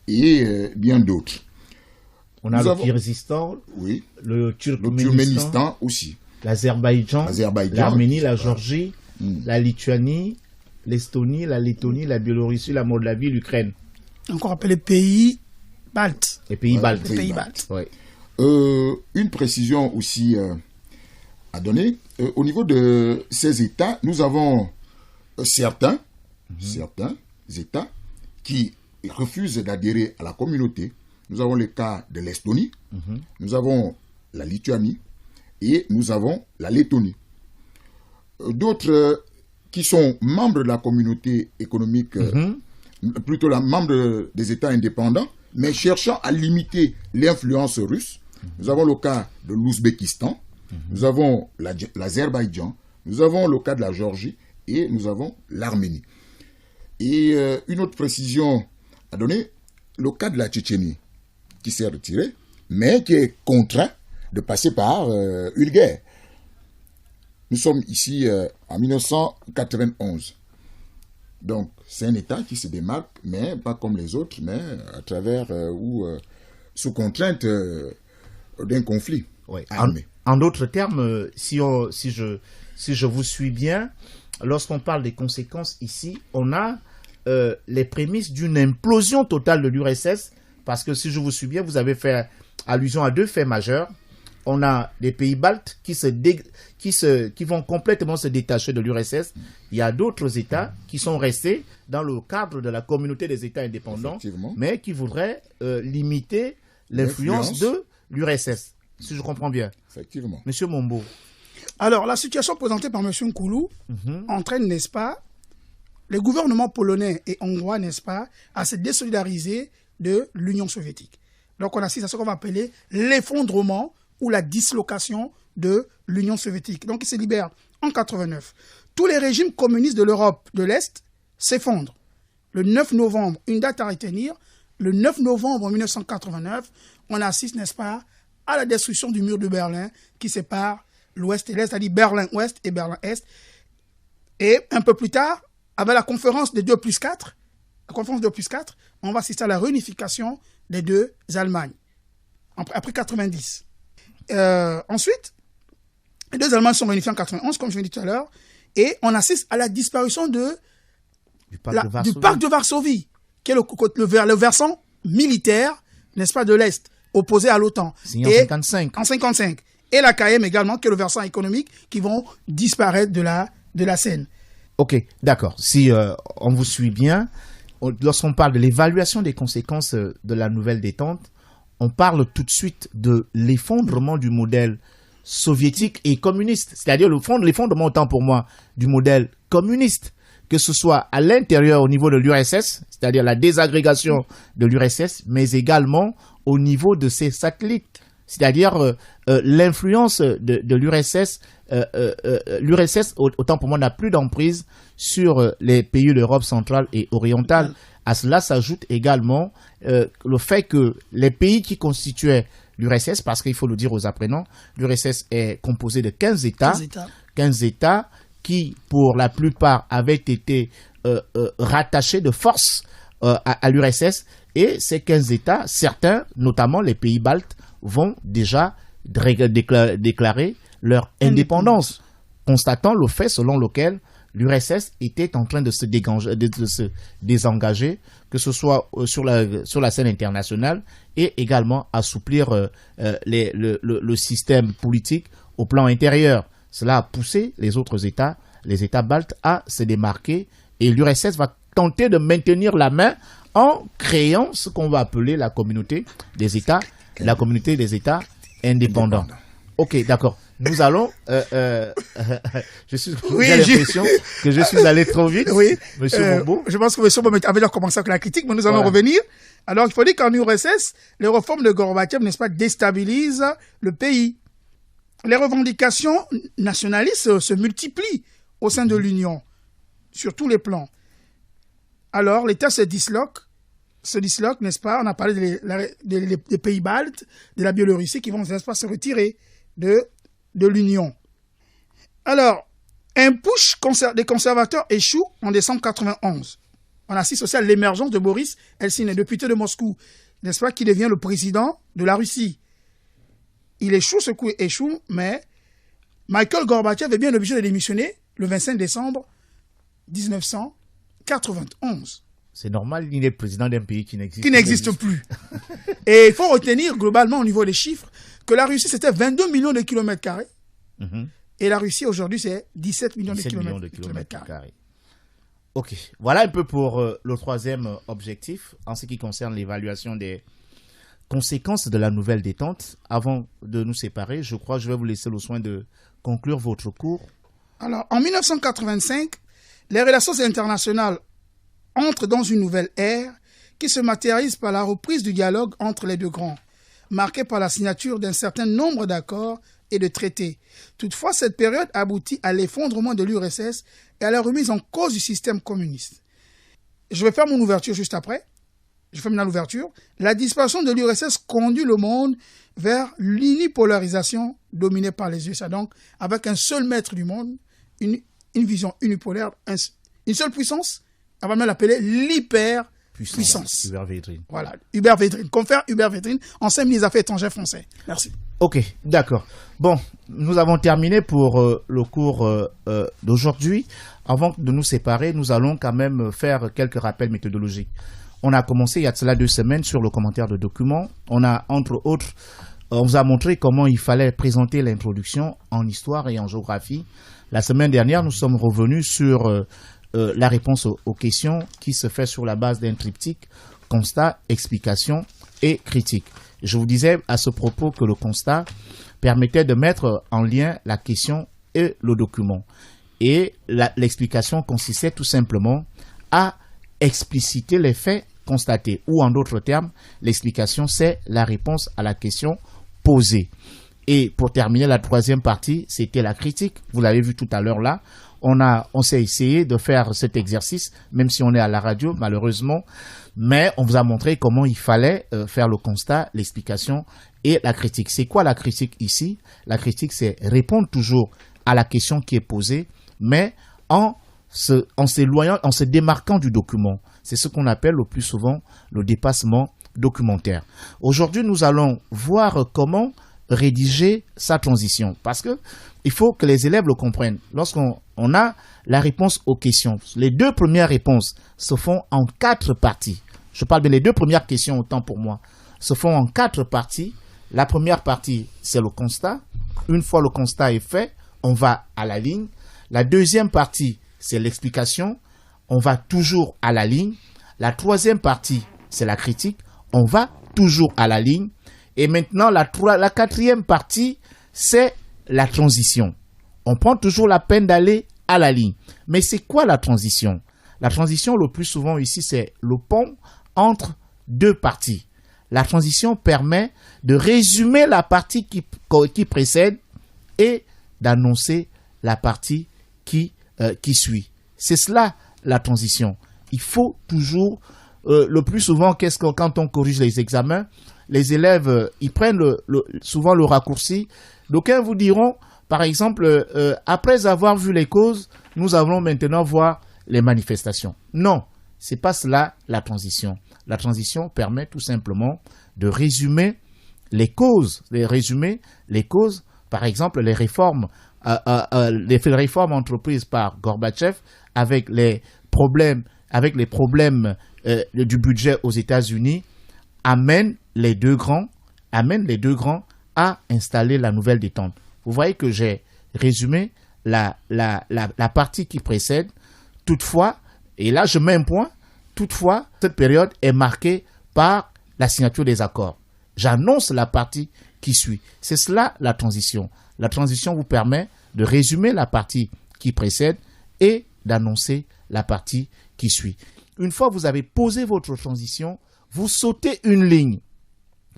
et bien d'autres. On a le Kyrgyzstan, oui, le Turkménistan aussi, l'Azerbaïdjan, l'Arménie, la Géorgie, la Lituanie, l'Estonie, la Lettonie, la Biélorussie, la Moldavie, l'Ukraine. Encore appelé pays baltes. Les pays baltes. Ouais. Une précision aussi à donner. Au niveau de ces États, nous avons certains États qui refusent d'adhérer à la communauté. Nous avons le cas de l'Estonie, nous avons la Lituanie et nous avons la Lettonie. d'autres qui sont membres de la communauté économique, plutôt membres des États indépendants, mais cherchant à limiter l'influence russe. Nous avons le cas de l'Ouzbékistan, nous avons l'Azerbaïdjan, nous avons le cas de la Géorgie et nous avons l'Arménie. Et une autre précision à donner, le cas de la Tchétchénie, qui s'est retiré, mais qui est contraint de passer par une guerre. Nous sommes ici en 1991. Donc, c'est un État qui se démarque, mais pas comme les autres, mais à travers sous contrainte d'un conflit armé. En d'autres termes, si je vous suis bien, lorsqu'on parle des conséquences ici, on a les prémices d'une implosion totale de l'URSS, parce que si je vous suis bien, vous avez fait allusion à deux faits majeurs. On a les pays baltes qui vont complètement se détacher de l'URSS. Il y a d'autres États qui sont restés dans le cadre de la communauté des États indépendants, mais qui voudraient limiter l'influence de l'URSS, si je comprends bien. Effectivement. Monsieur Mombo. Alors, la situation présentée par M. Nkoulou entraîne, n'est-ce pas, les gouvernements polonais et hongrois, n'est-ce pas, à se désolidariser de l'Union soviétique. Donc, on assiste à ce qu'on va appeler l'effondrement ou la dislocation de l'Union soviétique. Donc, il se libère en 89. Tous les régimes communistes de l'Europe de l'Est s'effondrent. Le 9 novembre, une date à retenir, le 9 novembre 1989, on assiste, n'est-ce pas, à la destruction du mur de Berlin qui sépare l'Ouest et l'Est, c'est-à-dire Berlin-Ouest et Berlin-Est. Et un peu plus tard, avec la conférence des 2+4, on va assister à la réunification des deux Allemagnes, après 90. Ensuite, les deux Allemagnes sont réunifiées en 91, comme je l'ai dit tout à l'heure, et on assiste à la disparition du pacte de Varsovie, qui est le versant militaire, n'est-ce pas, de l'Est, opposé à l'OTAN. C'est en 1955. En 1955. Et la KM également, qui est le versant économique, qui vont disparaître de la scène. Ok, d'accord. Si on vous suit bien, lorsqu'on parle de l'évaluation des conséquences de la nouvelle détente, on parle tout de suite de l'effondrement du modèle soviétique et communiste. C'est-à-dire l'effondrement, autant pour moi, du modèle communiste, que ce soit à l'intérieur au niveau de l'URSS, c'est-à-dire la désagrégation de l'URSS, mais également au niveau de ses satellites, c'est-à-dire l'influence de l'URSS. L'URSS, autant pour moi, n'a plus d'emprise sur les pays d'Europe centrale et orientale. À cela s'ajoute également le fait que les pays qui constituaient l'URSS, parce qu'il faut le dire aux apprenants, l'URSS est composé de 15 États qui, pour la plupart, avaient été rattachés de force à l'URSS. Et ces 15 États, certains, notamment les pays baltes, vont déjà déclarer leur indépendance, constatant le fait selon lequel l'URSS était en train de se désengager, que ce soit sur la scène internationale, et également assouplir le système politique au plan intérieur. Cela a poussé les autres États, les États baltes, à se démarquer, et l'URSS va tenter de maintenir la main en créant ce qu'on va appeler la communauté des États indépendants. Ok, d'accord. Nous allons. J'ai l'impression que je suis allé trop vite. Oui. Monsieur Mombo. Je pense que Monsieur Mombo avait déjà commencé avec la critique, mais nous allons revenir. Alors, il faut dire qu'en URSS, les réformes de Gorbatchev, n'est-ce pas, déstabilisent le pays. Les revendications nationalistes se multiplient au sein de l'Union, sur tous les plans. Alors, l'État se disloque, n'est-ce pas? On a parlé des pays baltes, de la Biélorussie, qui vont, n'est-ce pas, se retirer de l'Union. Alors, un push des conservateurs échoue en décembre 91. On assiste aussi à l'émergence de Boris Eltsine, député de Moscou, n'est-ce pas, qui devient le président de la Russie. Il échoue, ce coup échoue, mais Mikhail Gorbatchev est bien obligé de démissionner le 25 décembre 1991. C'est normal, il est président d'un pays qui n'existe plus. Et il faut retenir globalement au niveau des chiffres que la Russie, c'était 22 millions de kilomètres carrés. Et la Russie, aujourd'hui, c'est 17 millions de kilomètres carrés. Ok, voilà un peu pour le troisième objectif en ce qui concerne l'évaluation des conséquences de la nouvelle détente. Avant de nous séparer, je crois que je vais vous laisser le soin de conclure votre cours Alors, en 1985, les relations internationales entrent dans une nouvelle ère qui se matérialise par la reprise du dialogue entre les deux grands, marquée par la signature d'un certain nombre d'accords et de traités. Toutefois, cette période aboutit à l'effondrement de l'URSS et à la remise en cause du système communiste. Je vais faire mon ouverture juste après. Je fais maintenant l'ouverture. La disparition de l'URSS conduit le monde vers l'unipolarisation dominée par les USA. Donc, avec un seul maître du monde, une vision unipolaire, une seule puissance, on va même l'appeler l'hyperpuissance. Hubert Védrine. Voilà, Hubert Védrine, confrère Hubert Védrine, ancien ministre des Affaires étrangères français. Merci. Ok, d'accord. Bon, nous avons terminé pour le cours d'aujourd'hui. Avant de nous séparer, nous allons quand même faire quelques rappels méthodologiques. On a commencé il y a de cela 2 semaines sur le commentaire de documents. On a, entre autres, on vous a montré comment il fallait présenter l'introduction en histoire et en géographie. La semaine dernière, nous sommes revenus sur la réponse aux questions qui se fait sur la base d'un triptyque, constat, explication et critique. Je vous disais à ce propos que le constat permettait de mettre en lien la question et le document. Et l'explication consistait tout simplement à expliciter les faits constatés. Ou en d'autres termes, l'explication, c'est la réponse à la question posée. Et pour terminer, la troisième partie, c'était la critique. Vous l'avez vu tout à l'heure là. On s'est essayé de faire cet exercice, même si on est à la radio, malheureusement. Mais on vous a montré comment il fallait faire le constat, l'explication et la critique. C'est quoi la critique ici? La critique, c'est répondre toujours à la question qui est posée, mais en s'éloignant, en se démarquant du document. C'est ce qu'on appelle le plus souvent le dépassement documentaire. Aujourd'hui, nous allons voir comment rédiger sa transition, parce que il faut que les élèves le comprennent. Lorsqu'on a la réponse aux questions, les 2 premières réponses se font en 4 parties. Je parle bien les 2 premières questions, autant pour moi, se font en 4 parties. La première partie, c'est le constat. Une fois le constat est fait, on va à la ligne. La deuxième partie, c'est l'explication. On va toujours à la ligne. La troisième partie, c'est la critique. On va toujours à la ligne. Et maintenant, la quatrième partie, c'est la transition. On prend toujours la peine d'aller à la ligne. Mais c'est quoi la transition? La transition, le plus souvent ici, c'est le pont entre 2 parties. La transition permet de résumer la partie qui précède et d'annoncer la partie qui suit. C'est cela la transition. Il faut toujours, le plus souvent, quand on corrige les examens, les élèves, ils prennent souvent le raccourci. D'aucuns vous diront, par exemple, après avoir vu les causes, nous allons maintenant voir les manifestations. Non, c'est pas cela la transition. La transition permet tout simplement de résumer les causes, par exemple, les réformes entreprises par Gorbatchev avec les problèmes du budget aux États-Unis amènent les deux grands à installer la nouvelle détente. Vous voyez que j'ai résumé la partie qui précède. Toutefois, et là je mets un point, toutefois, cette période est marquée par la signature des accords. J'annonce la partie qui suit. C'est cela la transition. La transition vous permet de résumer la partie qui précède et d'annoncer la partie qui suit. Une fois que vous avez posé votre transition, vous sautez une ligne.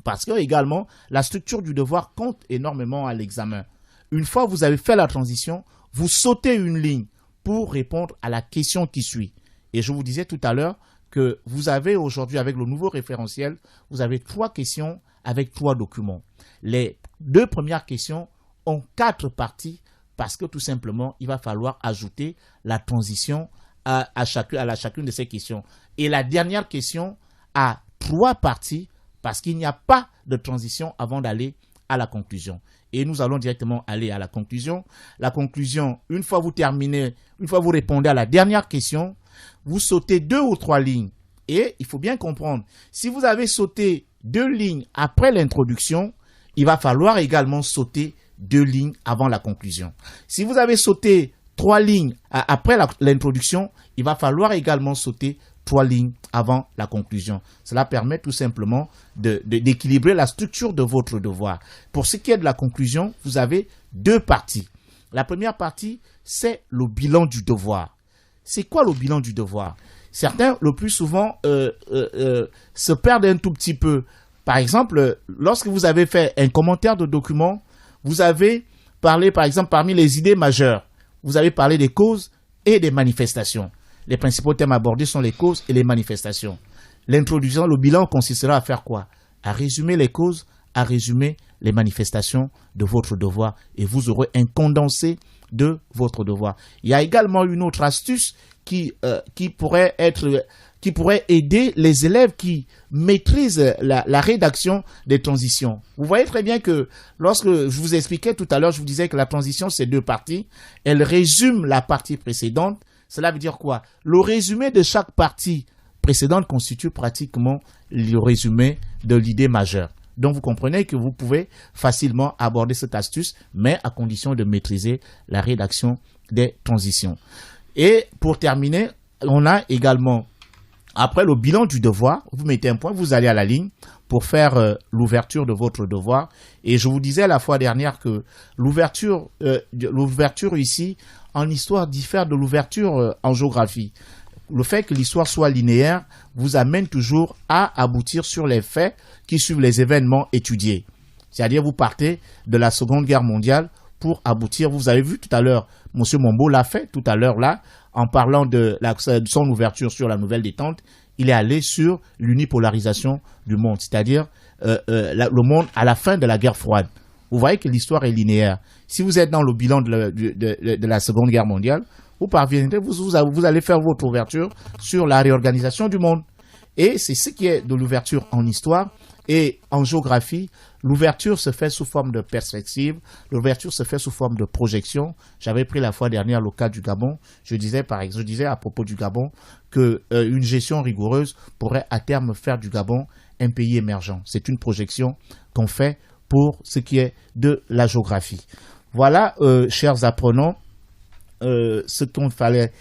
Parce que également, la structure du devoir compte énormément à l'examen. Une fois que vous avez fait la transition, vous sautez une ligne pour répondre à la question qui suit. Et je vous disais tout à l'heure que vous avez aujourd'hui, avec le nouveau référentiel, vous avez 3 questions avec 3 documents. Les 2 premières questions ont 4 parties parce que tout simplement, il va falloir ajouter la transition à chacune de ces questions. Et la dernière question a 3 parties parce qu'il n'y a pas de transition avant d'aller à la conclusion. Et nous allons directement aller à la conclusion. La conclusion, une fois vous terminez, une fois vous répondez à la dernière question, vous sautez 2 ou 3 lignes. Et il faut bien comprendre, si vous avez sauté 2 lignes après l'introduction, il va falloir également sauter 2 lignes avant la conclusion. Si vous avez sauté 3 lignes après l'introduction, il va falloir également sauter 3 lignes avant la conclusion. Cela permet tout simplement d'équilibrer la structure de votre devoir. Pour ce qui est de la conclusion, vous avez 2 parties. La première partie, c'est le bilan du devoir. C'est quoi le bilan du devoir? Certains, le plus souvent, se perdent un tout petit peu. Par exemple, lorsque vous avez fait un commentaire de document, vous avez parlé, par exemple, parmi les idées majeures, vous avez parlé des causes et des manifestations. Les principaux thèmes abordés sont les causes et les manifestations. L'introduction, le bilan consistera à faire quoi? À résumer les causes, à résumer les manifestations de votre devoir et vous aurez un condensé de votre devoir. Il y a également une autre astuce qui pourrait aider les élèves qui maîtrisent la rédaction des transitions. Vous voyez très bien que lorsque je vous expliquais tout à l'heure, je vous disais que la transition, c'est 2 parties. Elle résume la partie précédente. Cela veut dire quoi? Le résumé de chaque partie précédente constitue pratiquement le résumé de l'idée majeure. Donc, vous comprenez que vous pouvez facilement aborder cette astuce, mais à condition de maîtriser la rédaction des transitions. Et pour terminer, on a également, après le bilan du devoir, vous mettez un point, vous allez à la ligne pour faire l'ouverture de votre devoir. Et je vous disais la fois dernière que l'ouverture ici, en histoire, diffère de l'ouverture en géographie. Le fait que l'histoire soit linéaire vous amène toujours à aboutir sur les faits qui suivent les événements étudiés. C'est-à-dire, vous partez de la Seconde Guerre mondiale pour aboutir. Vous avez vu tout à l'heure, M. Mombo l'a fait tout à l'heure là, en parlant de son ouverture sur la nouvelle détente. Il est allé sur l'unipolarisation du monde, c'est-à-dire le monde à la fin de la guerre froide. Vous voyez que l'histoire est linéaire. Si vous êtes dans le bilan de la Seconde Guerre mondiale, vous parviendrez, vous allez faire votre ouverture sur la réorganisation du monde. Et c'est ce qui est de l'ouverture en histoire. Et en géographie, l'ouverture se fait sous forme de perspective, l'ouverture se fait sous forme de projection. J'avais pris la fois dernière le cas du Gabon. Je disais à propos du Gabon que une gestion rigoureuse pourrait à terme faire du Gabon un pays émergent. C'est une projection qu'on fait pour ce qui est de la géographie. Voilà, chers apprenants, ce qu'on fallait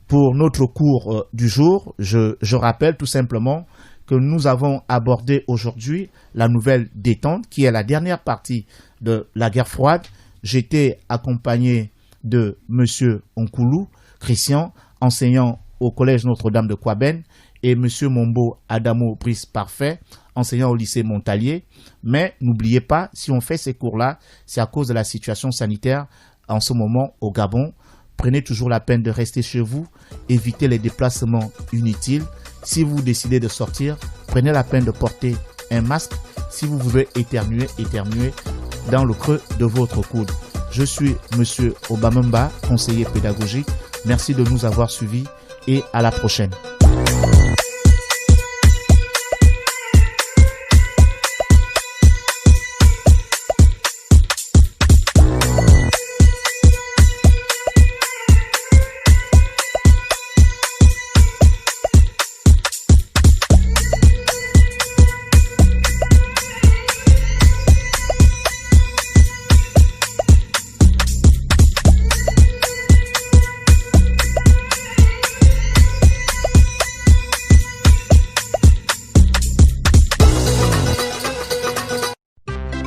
pour notre cours du jour. Je rappelle tout simplement que nous avons abordé aujourd'hui la nouvelle détente, qui est la dernière partie de la guerre froide. J'étais accompagné de M. Onkoulou Christian, enseignant au Collège Notre-Dame de Kouaben, et M. Mombo Adamo Brice Parfait, enseignant au lycée Montalier. Mais n'oubliez pas, si on fait ces cours-là, c'est à cause de la situation sanitaire en ce moment au Gabon. Prenez toujours la peine de rester chez vous, évitez les déplacements inutiles. Si vous décidez de sortir, prenez la peine de porter un masque. Si vous voulez éternuer dans le creux de votre coude. Je suis M. Obamamba, conseiller pédagogique. Merci de nous avoir suivis et à la prochaine.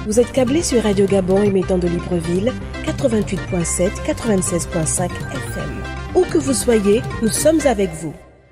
Vous êtes câblé sur Radio Gabon émettant de Libreville, 88.7, 96.5 FM. Où que vous soyez, nous sommes avec vous.